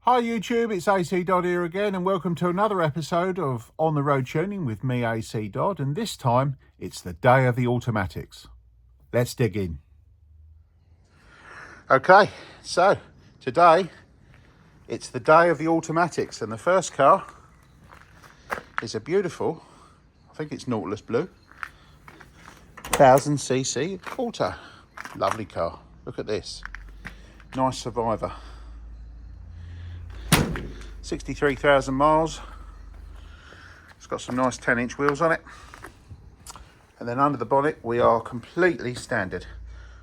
Hi YouTube, it's ACDodd here again, and welcome to another episode of On the Road Tuning with me, ACDodd, and this time it's the day of the automatics. Let's dig in. Okay, so today it's the day of the automatics, and the first car is a beautiful, I think it's Nautilus Blue, 1000cc auto. Lovely car. Look at this. Nice Survivor. 63,000 miles. It's got some nice 10-inch wheels on it. And then under the bonnet, we are completely standard.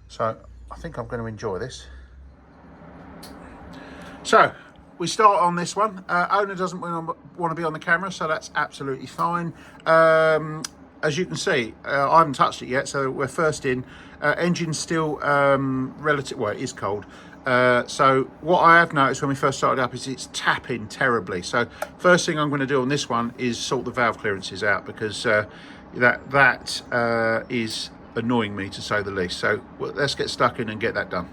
So I think I'm going to enjoy this. So we start on this one. Owner doesn't want to be on the camera, so that's absolutely fine. As you can see, I haven't touched it yet, so we're first in. Engine's still relative, well, it is cold. So what I have noticed when we first started up is it's tapping terribly. So first thing I'm going to do on this one is sort the valve clearances out, because that is annoying me, to say the least. So let's get stuck in and get that done.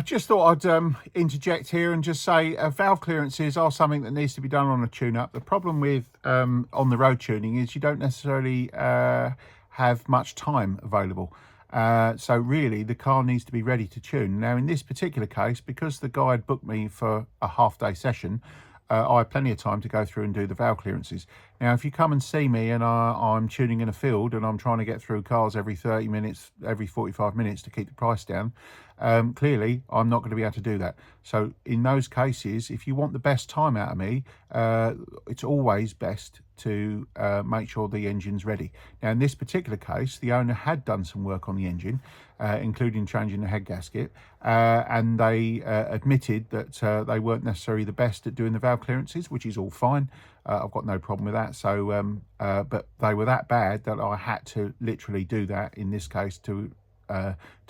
Just thought I'd interject here and just say valve clearances are something that needs to be done on a tune-up. The problem with on the road tuning is you don't necessarily have much time available. So really the car needs to be ready to tune. Now in this particular case, because the guy had booked me for a half-day session, I had plenty of time to go through and do the valve clearances. Now, if you come and see me and I'm tuning in a field and I'm trying to get through cars every 30 minutes, every 45 minutes to keep the price down, clearly I'm not going to be able to do that. So in those cases, if you want the best time out of me, it's always best to make sure the engine's ready. Now in this particular case, the owner had done some work on the engine, including changing the head gasket, and they admitted that they weren't necessarily the best at doing the valve clearances, which is all fine. I've got no problem with that. So but they were that bad that I had to literally do that in this case to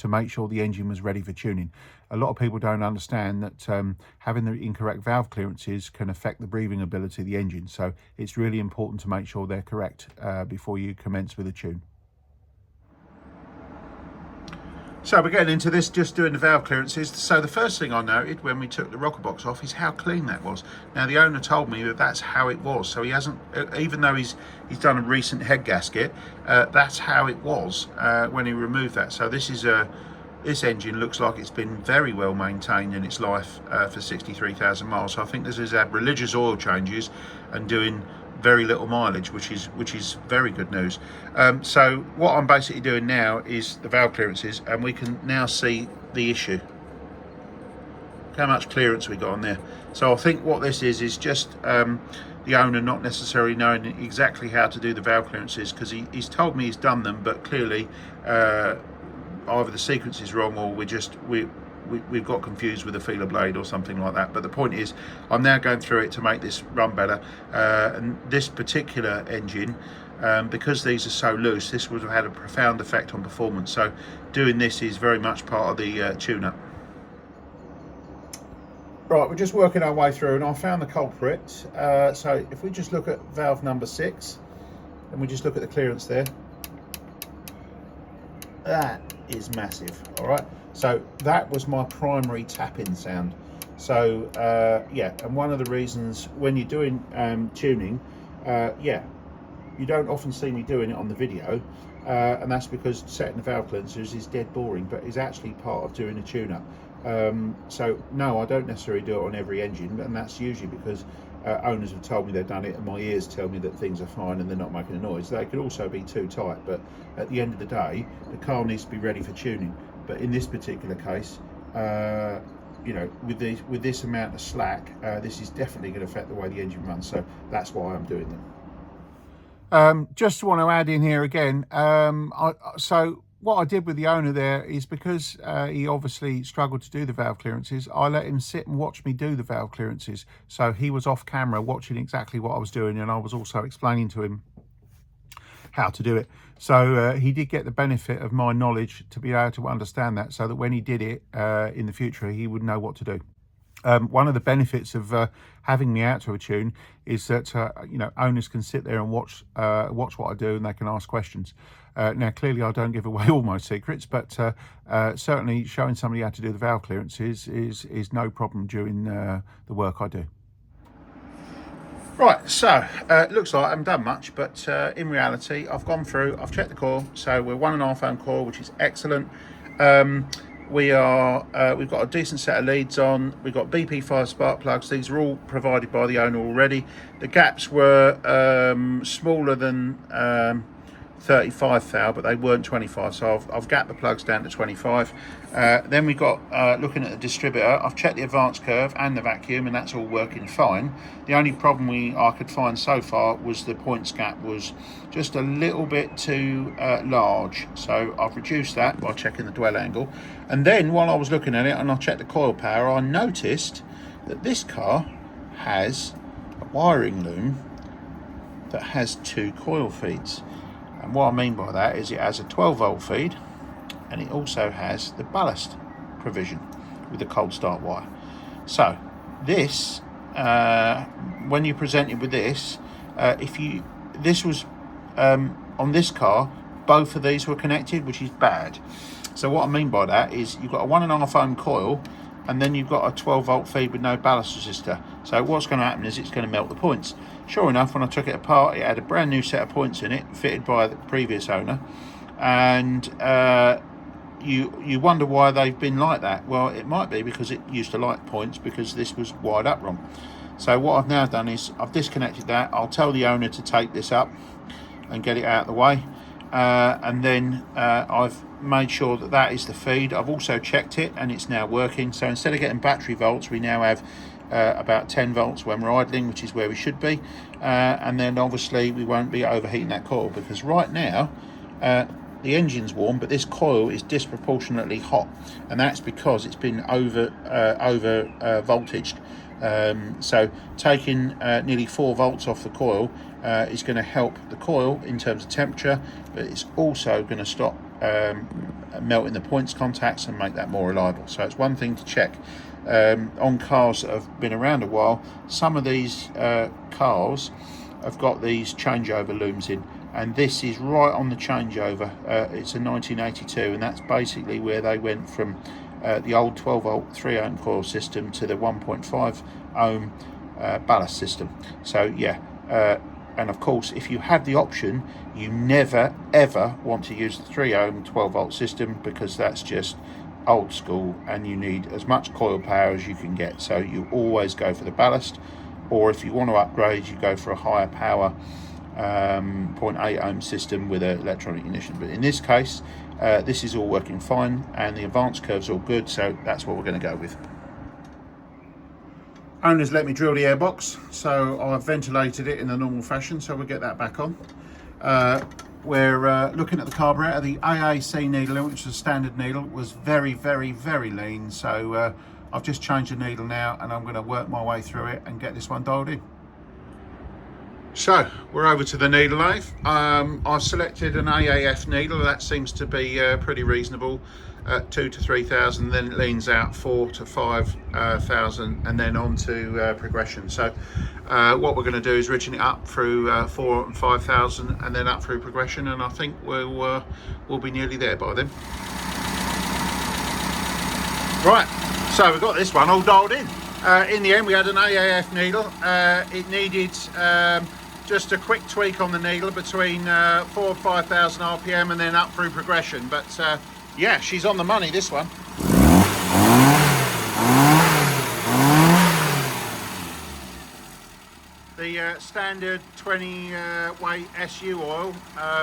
make sure the engine was ready for tuning. A lot of people don't understand that having the incorrect valve clearances can affect the breathing ability of the engine. So it's really important to make sure they're correct before you commence with a tune. So we're getting into this, just doing the valve clearances. So the first thing I noted when we took the rocker box off is how clean that was. Now the owner told me that that's how it was. So he hasn't, even though he's done a recent head gasket, that's how it was when he removed that. So this is this engine looks like it's been very well maintained in its life for 63,000 miles. So I think this has had religious oil changes and doing very little mileage, which is very good news. So what I'm basically doing now is the valve clearances, and we can now see the issue. Look how much clearance we got on there. So I think what this is just the owner not necessarily knowing exactly how to do the valve clearances, because he's told me he's done them, but clearly either the sequence is wrong or we've got confused with the feeler blade or something like that. But the point is, I'm now going through it to make this run better. And this particular engine, because these are so loose, this would have had a profound effect on performance. So doing this is very much part of the tune-up. Right, we're just working our way through, and I found the culprit. So if we just look at valve number 6, and we just look at the clearance there, that is massive. All right, so that was my primary tap-in sound. So yeah, and one of the reasons when you're doing tuning, yeah, you don't often see me doing it on the video, and that's because setting the valve clearances is dead boring, but is actually part of doing a tune-up. So no, I don't necessarily do it on every engine, and that's usually because owners have told me they've done it, and my ears tell me that things are fine and they're not making a noise. They could also be too tight, but at the end of the day, the car needs to be ready for tuning. But in this particular case, you know, with this amount of slack, this is definitely going to affect the way the engine runs. So that's why I'm doing them. Just want to add in here again. So what I did with the owner there is, because he obviously struggled to do the valve clearances, I let him sit and watch me do the valve clearances. So he was off camera watching exactly what I was doing, and I was also explaining to him how to do it. So he did get the benefit of my knowledge to be able to understand that, so that when he did it in the future, he would know what to do. One of the benefits of having me out to a tune is that owners can sit there and watch what I do, and they can ask questions. Now, clearly, I don't give away all my secrets, but certainly showing somebody how to do the valve clearances is no problem during the work I do. Right, so looks like I haven't done much, but in reality, I've gone through, I've checked the coil, so we're 1.5 ohm coil, which is excellent. We've got a decent set of leads on. We've got BP5 spark plugs. These are all provided by the owner already. The gaps were smaller than 35 thou, but they weren't 25, so I've gapped the plugs down to 25. Then we got looking at the distributor. I've checked the advance curve and the vacuum, and that's all working fine. The only problem I could find so far was the points gap was just a little bit too large, so I've reduced that by checking the dwell angle. And then while I was looking at it and I checked the coil power, I noticed that this car has a wiring loom that has 2 coil feeds. And what I mean by that is it has a 12 volt feed, and it also has the ballast provision with the cold start wire. So this, when you present it with this, this was on this car, both of these were connected, which is bad. So what I mean by that is you've got a 1.5 ohm coil, and then you've got a 12 volt feed with no ballast resistor. So what's going to happen is it's going to melt the points. Sure enough, when I took it apart, it had a brand new set of points in it, fitted by the previous owner, and you wonder why they've been like that. Well, it might be because it used to like points, because this was wired up wrong. So what I've now done is I've disconnected that. I'll tell the owner to take this up and get it out of the way, and then I've made sure that that is the feed. I've also checked it, and it's now working. So instead of getting battery volts, we now have about 10 volts when we're idling, which is where we should be, and then obviously we won't be overheating that coil, because right now the engine's warm, but this coil is disproportionately hot, and that's because it's been over voltaged. So taking nearly 4 volts off the coil is going to help the coil in terms of temperature, but it's also going to stop melting the points contacts and make that more reliable. So it's one thing to check on cars that have been around a while. Some of these cars have got these changeover looms in, and this is right on the changeover. It's a 1982, and that's basically where they went from the old 12 volt 3 ohm coil system to the 1.5 ohm ballast system. So yeah, and of course, if you have the option, you never ever want to use the 3 ohm 12 volt system, because that's just old school, and you need as much coil power as you can get. So you always go for the ballast, or if you want to upgrade, you go for a higher power 0.8 ohm system with an electronic ignition. But in this case, this is all working fine, and the advance curve's all good, so that's what we're going to go with. Owners let me drill the airbox, so I've ventilated it in the normal fashion, so we'll get that back on. We're looking at the carburetor. The AAC needle, which is a standard needle, was very, very, very lean, so I've just changed the needle now, and I'm going to work my way through it and get this one dialed in. So we're over to the needle lathe. I've selected an AAF needle. That seems to be pretty reasonable, 2 to 3,000, then it leans out 4 to 5,000, and then on to progression. So what we're going to do is ridging it up through 4 and 5,000, and then up through progression, and I think we'll be nearly there by then. Right, so we've got this one all dialed in. In the end, we had an AAF needle. It needed just a quick tweak on the needle between 4,000 and 5,000 RPM, and then up through progression. But yeah, she's on the money, this one. The standard 20 weight SU oil,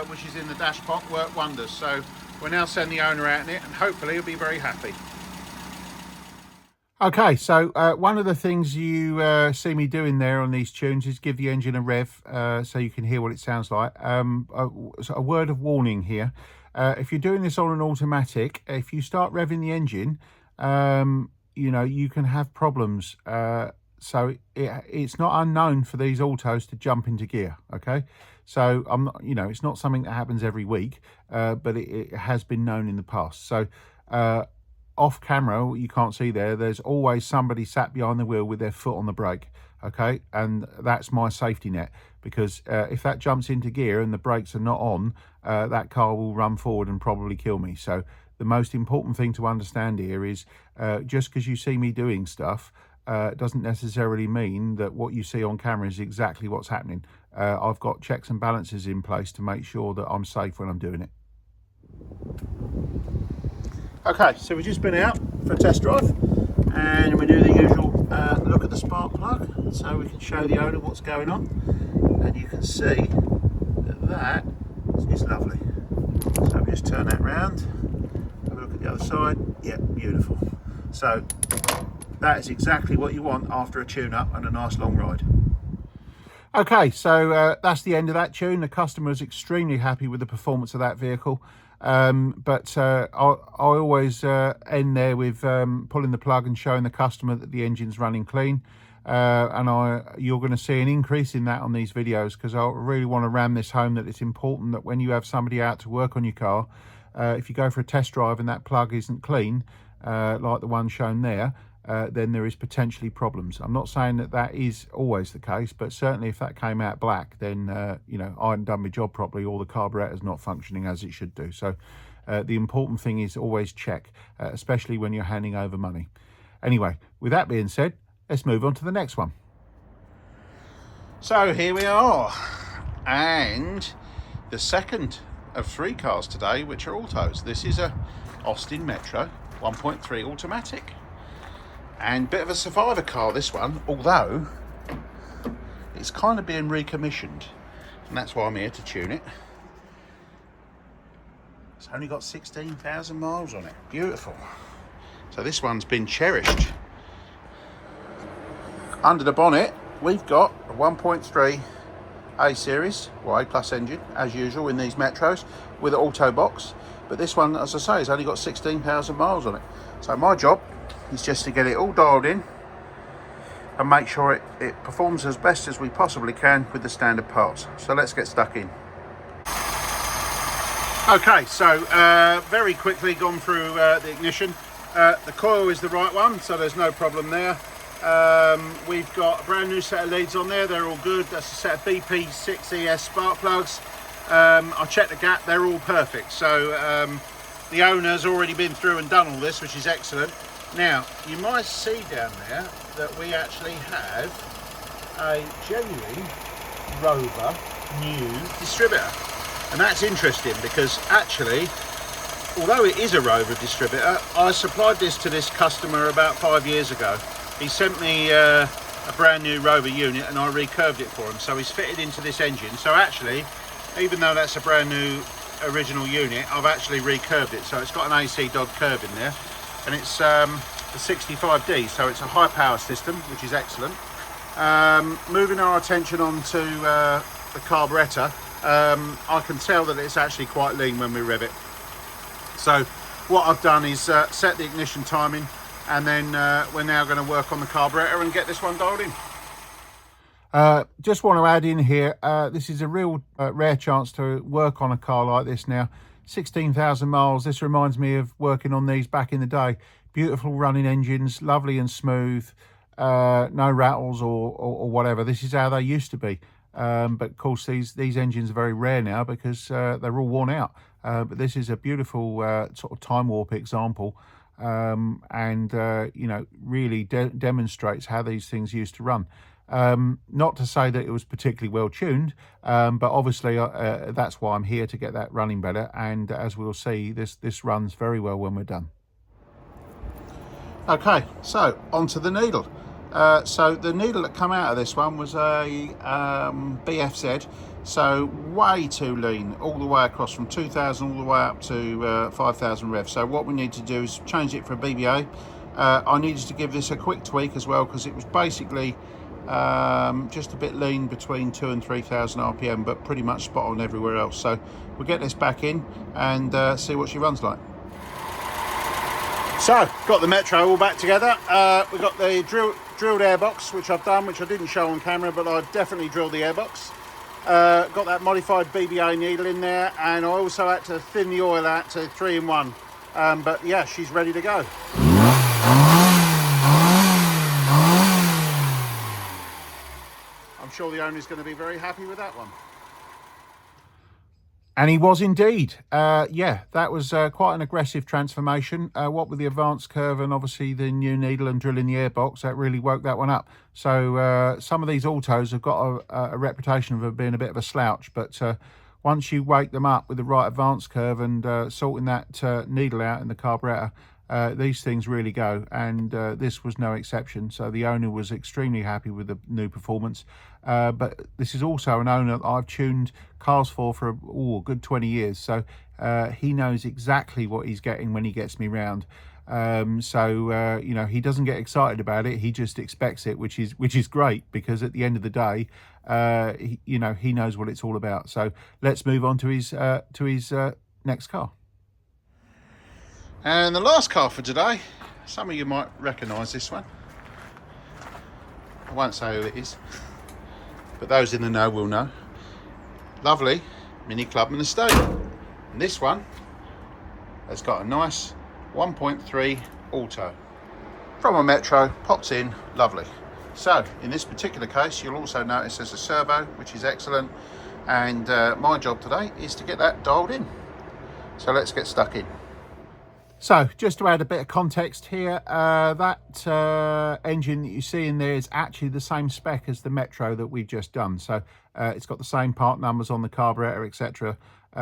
which is in the dash pot, worked wonders. So we'll now send the owner out in it, and hopefully he'll be very happy. Okay, so one of the things you see me doing there on these tunes is give the engine a rev, so you can hear what it sounds like. So a word of warning here. If you're doing this on an automatic, if you start revving the engine, you can have problems. So it's not unknown for these autos to jump into gear, okay? So I'm not, it's not something that happens every week, but it has been known in the past. So off camera, you can't see there's always somebody sat behind the wheel with their foot on the brake, okay? And that's my safety net, because if that jumps into gear and the brakes are not on, that car will run forward and probably kill me. So the most important thing to understand here is just because you see me doing stuff doesn't necessarily mean that what you see on camera is exactly what's happening. I've got checks and balances in place to make sure that I'm safe when I'm doing it. Okay, so we've just been out for a test drive and we do the usual look at the spark plug so we can show the owner what's going on, and you can see that is lovely. So we just turn that round, have a look at the other side. Yeah, beautiful. So that is exactly what you want after a tune-up and a nice long ride. Okay, so that's the end of that tune. The customer is extremely happy with the performance of that vehicle. But I always end there with pulling the plug and showing the customer that the engine's running clean. And you're going to see an increase in that on these videos, because I really want to ram this home that it's important that when you have somebody out to work on your car, if you go for a test drive and that plug isn't clean, like the one shown there, then there is potentially problems. I'm not saying that that is always the case, but certainly if that came out black, then you know, I hadn't done my job properly, or the carburetor's not functioning as it should do. So the important thing is always check, especially when you're handing over money. Anyway, with that being said, let's move on to the next one. So here we are, and the second of 3 cars today which are autos. This is a Austin Metro 1.3 automatic, and bit of a survivor car this one, although it's kind of being recommissioned, and that's why I'm here to tune it. It's only got 16,000 miles on it. Beautiful. So this one's been cherished. Under the bonnet we've got a 1.3 A series or A plus engine, as usual in these Metros, with an auto box, but this one, as I say, has only got 16,000 miles on it. So my job is just to get it all dialed in and make sure it performs as best as we possibly can with the standard parts. So let's get stuck in. Okay, so very quickly gone through the ignition. The coil is the right one, so there's no problem there. We've got a brand new set of leads on there, they're all good. That's a set of BP6ES spark plugs. I checked the gap, they're all perfect. So the owner's already been through and done all this, which is excellent. Now, you might see down there that we actually have a genuine Rover new distributor. And that's interesting because actually, although it is a Rover distributor, I supplied this to this customer about 5 years ago. He sent me a brand new Rover unit and I recurved it for him. So he's fitted into this engine. So actually, even though that's a brand new original unit, I've actually recurved it. So it's got an ACDodd curve in there. And it's a 65D, so it's a high power system, which is excellent. Moving our attention on to the carburetor, I can tell that it's actually quite lean when we rev it. So what I've done is set the ignition timing, and then we're now going to work on the carburetor and get this one dialed in. Just want to add in here, this is a real rare chance to work on a car like this now. 16,000 miles. This reminds me of working on these back in the day. Beautiful running engines, lovely and smooth, no rattles or whatever. This is how they used to be. But of course these engines are very rare now because they're all worn out. But this is a beautiful sort of time warp example, and you know, really demonstrates how these things used to run. Not to say that it was particularly well tuned, but obviously that's why I'm here, to get that running better, and as we'll see, this runs very well when we're done. Okay, so onto the needle. So the needle that come out of this one was a BFZ, so way too lean all the way across from 2000 all the way up to 5000 rev. So what we need to do is change it for a BBA. I needed to give this a quick tweak as well because it was basically just a bit lean between 2,000 and 3,000 RPM, but pretty much spot on everywhere else. So we'll get this back in and see what she runs like. So got the Metro all back together. We've got the drilled airbox, which I've done, which I didn't show on camera, but I definitely drilled the airbox. Got that modified BBA needle in there, and I also had to thin the oil out to 3-in-1. But yeah, she's ready to go. I'm sure the owner's going to be very happy with that one. And he was indeed. Yeah, that was quite an aggressive transformation. What with the advanced curve and obviously the new needle and drilling the airbox, that really woke that one up. So some of these autos have got a reputation of being a bit of a slouch, but once you wake them up with the right advanced curve and sorting that needle out in the carburetor, these things really go, and this was no exception. So the owner was extremely happy with the new performance. But this is also an owner that I've tuned cars for a good 20 years, so he knows exactly what he's getting when he gets me round. You know, he doesn't get excited about it, he just expects it, which is great, because at the end of the day, you know, he knows what it's all about. So let's move on to his next car. And the last car for today, some of you might recognise this one. I won't say who it is, but those in the know will know. Lovely Mini Clubman Estate. And this one has got a nice 1.3 auto from a Metro, pops in, lovely. So in this particular case, you'll also notice there's a servo, which is excellent. And my job today is to get that dialed in. So let's get stuck in. So just to add a bit of context here, that engine that you see in there is actually the same spec as the Metro that we've just done. So it's got the same part numbers on the carburetor, etc. You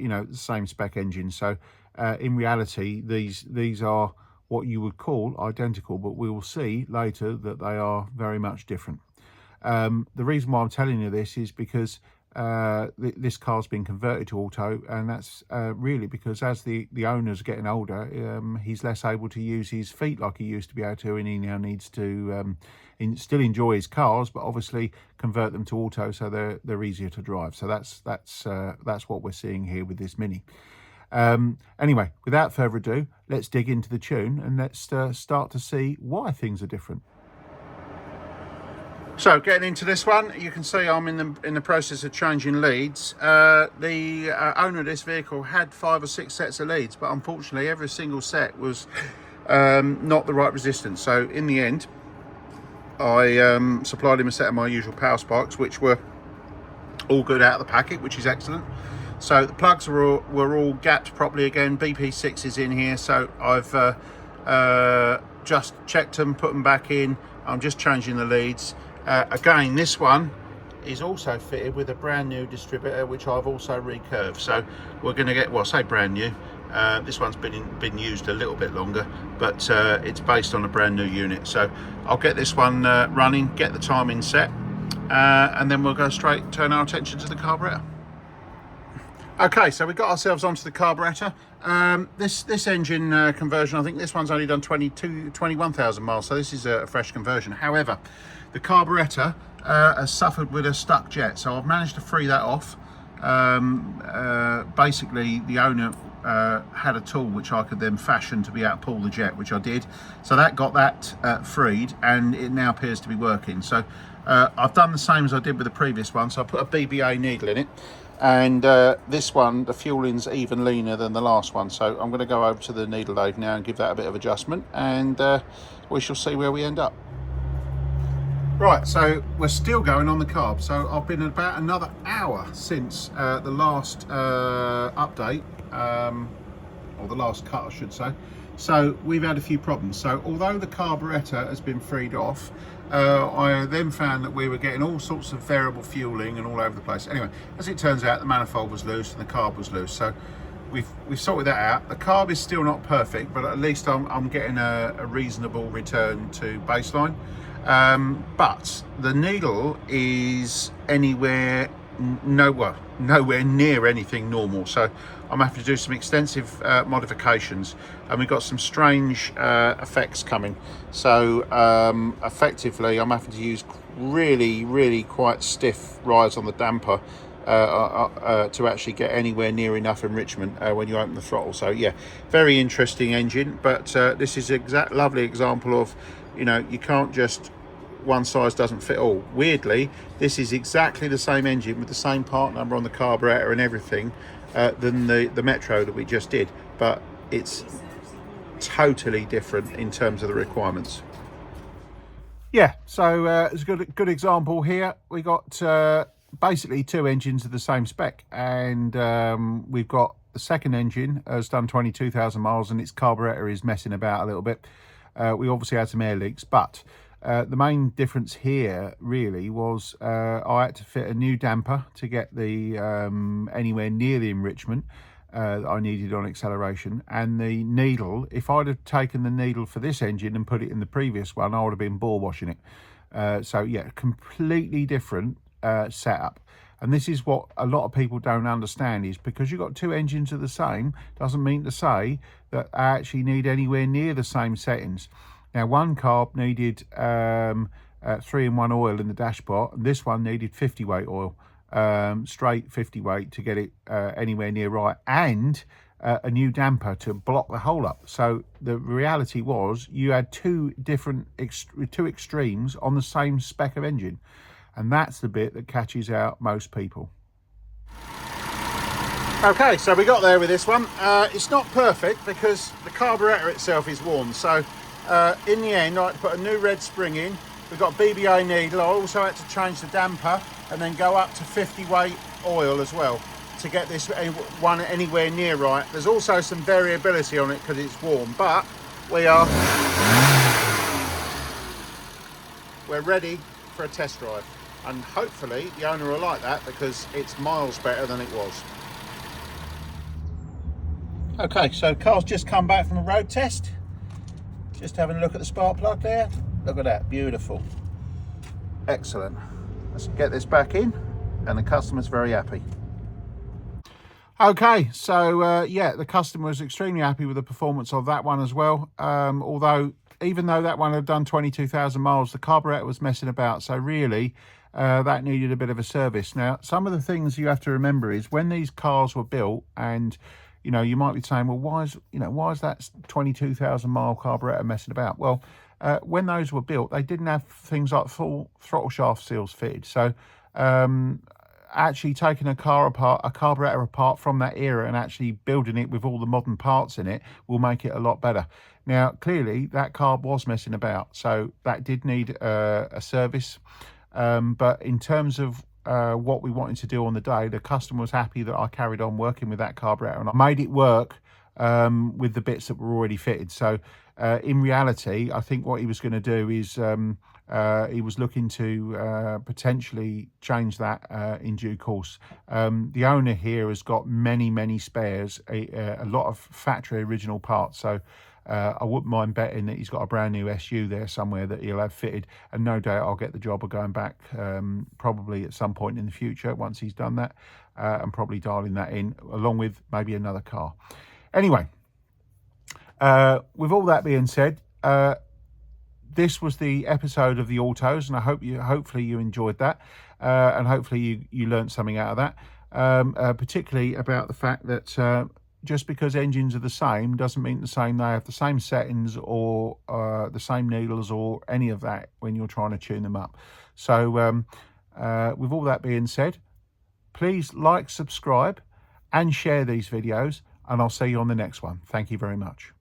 know, the same spec engine. So in reality, these are what you would call identical, but we will see later that they are very much different. The reason why I'm telling you this is because this car's been converted to auto, and that's really because as the owner's getting older, he's less able to use his feet like he used to be able to, and he now needs to still enjoy his cars, but obviously convert them to auto so they're easier to drive. So that's what we're seeing here with this Mini. Anyway, without further ado, let's dig into the tune and let's start to see why things are different. So getting into this one, you can see I'm in the process of changing leads. The owner of this vehicle had 5 or 6 sets of leads, but unfortunately every single set was not the right resistance. So in the end, I supplied him a set of my usual power sparks, which were all good out of the packet, which is excellent. So the plugs were all gapped properly again. BP6 is in here, so I've just checked them, put them back in. I'm just changing the leads. Again, this one is also fitted with a brand new distributor, which I've also recurved. So we're going to get, well, I say brand new. This one's been used a little bit longer, but it's based on a brand new unit. So I'll get this one running, get the timing set, and then we'll go straight, turn our attention to the carburetor. Okay, so we got ourselves onto the carburetor. This engine conversion, I think this one's only done 21,000 miles, so this is a fresh conversion. However, the carburetor has suffered with a stuck jet, so I've managed to free that off. Basically, the owner had a tool which I could then fashion to be able to pull the jet, which I did. So that got that freed, and it now appears to be working. So I've done the same as I did with the previous one. So I put a BBA needle in it, and this one, the fueling's even leaner than the last one. So I'm going to go over to the needle lathe now and give that a bit of adjustment, and we shall see where we end up. Right, so we're still going on the carb. So I've been about another hour since the last update, or the last cut, I should say. So we've had a few problems. So although the carburetor has been freed off, I then found that we were getting all sorts of variable fueling and all over the place. Anyway, as it turns out, the manifold was loose and the carb was loose. So we've sorted that out. The carb is still not perfect, but at least I'm getting a reasonable return to baseline. But the needle is nowhere near anything normal, so I'm having to do some extensive modifications, and we've got some strange effects coming. So effectively I'm having to use really quite stiff rides on the damper to actually get anywhere near enough enrichment when you open the throttle. So yeah, very interesting engine, but this is lovely example of, you know, you can't just, one size doesn't fit all. Weirdly, this is exactly the same engine with the same part number on the carburetor and everything, than the Metro that we just did, but it's totally different in terms of the requirements. Yeah, so it's a good example here. We got basically two engines of the same spec, and we've got the second engine has done 22,000 miles and its carburetor is messing about a little bit. We obviously had some air leaks, but the main difference here really was I had to fit a new damper to get the anywhere near the enrichment that I needed on acceleration, and the needle, if I'd have taken the needle for this engine and put it in the previous one, I would have been bore washing it. So yeah, completely different setup. And this is what a lot of people don't understand, is because you've got two engines of the same doesn't mean to say that I actually need anywhere near the same settings. Now, one carb needed 3-in-1 oil in the dashpot, and this one needed 50 weight oil, straight 50 weight to get it anywhere near right, and a new damper to block the hole up. So the reality was you had two extremes on the same spec of engine, and that's the bit that catches out most people. Okay, so we got there with this one. It's not perfect because the carburetor itself is worn, so in the end I had to put a new red spring in. We've got BBA needle. I also had to change the damper and then go up to 50 weight oil as well to get this one anywhere near right. There's also some variability on it because it's warm, but we're ready for a test drive, and hopefully the owner will like that because it's miles better than it was. Okay, so car's just come back from a road test. Just having a look at the spark plug there. Look at that, beautiful. Excellent. Let's get this back in, and the customer's very happy. Okay, so yeah, the customer was extremely happy with the performance of that one as well. Although, even though that one had done 22,000 miles, the carburetor was messing about. So really, that needed a bit of a service. Now, some of the things you have to remember is when these cars were built, and you know, you might be saying, well, why is that 22,000 mile carburetor messing about? Well, when those were built, they didn't have things like full throttle shaft seals fitted. So actually taking a carburetor apart from that era and actually building it with all the modern parts in it will make it a lot better. Now, clearly that carb was messing about, so that did need a service. But in terms of what we wanted to do on the day, the customer was happy that I carried on working with that carburetor, and I made it work with the bits that were already fitted. So in reality, I think what he was going to do is he was looking to potentially change that in due course. The owner here has got many spares, a lot of factory original parts, so I wouldn't mind betting that he's got a brand new SU there somewhere that he'll have fitted, and no doubt I'll get the job of going back probably at some point in the future once he's done that, and probably dialing that in along with maybe another car. Anyway, with all that being said, this was the episode of the Autos, and I hope hopefully you enjoyed that, and hopefully you learned something out of that, particularly about the fact that just because engines are the same doesn't mean they have the same settings or the same needles or any of that when you're trying to tune them up. So with all that being said, please like, subscribe and share these videos, and I'll see you on the next one. Thank you very much.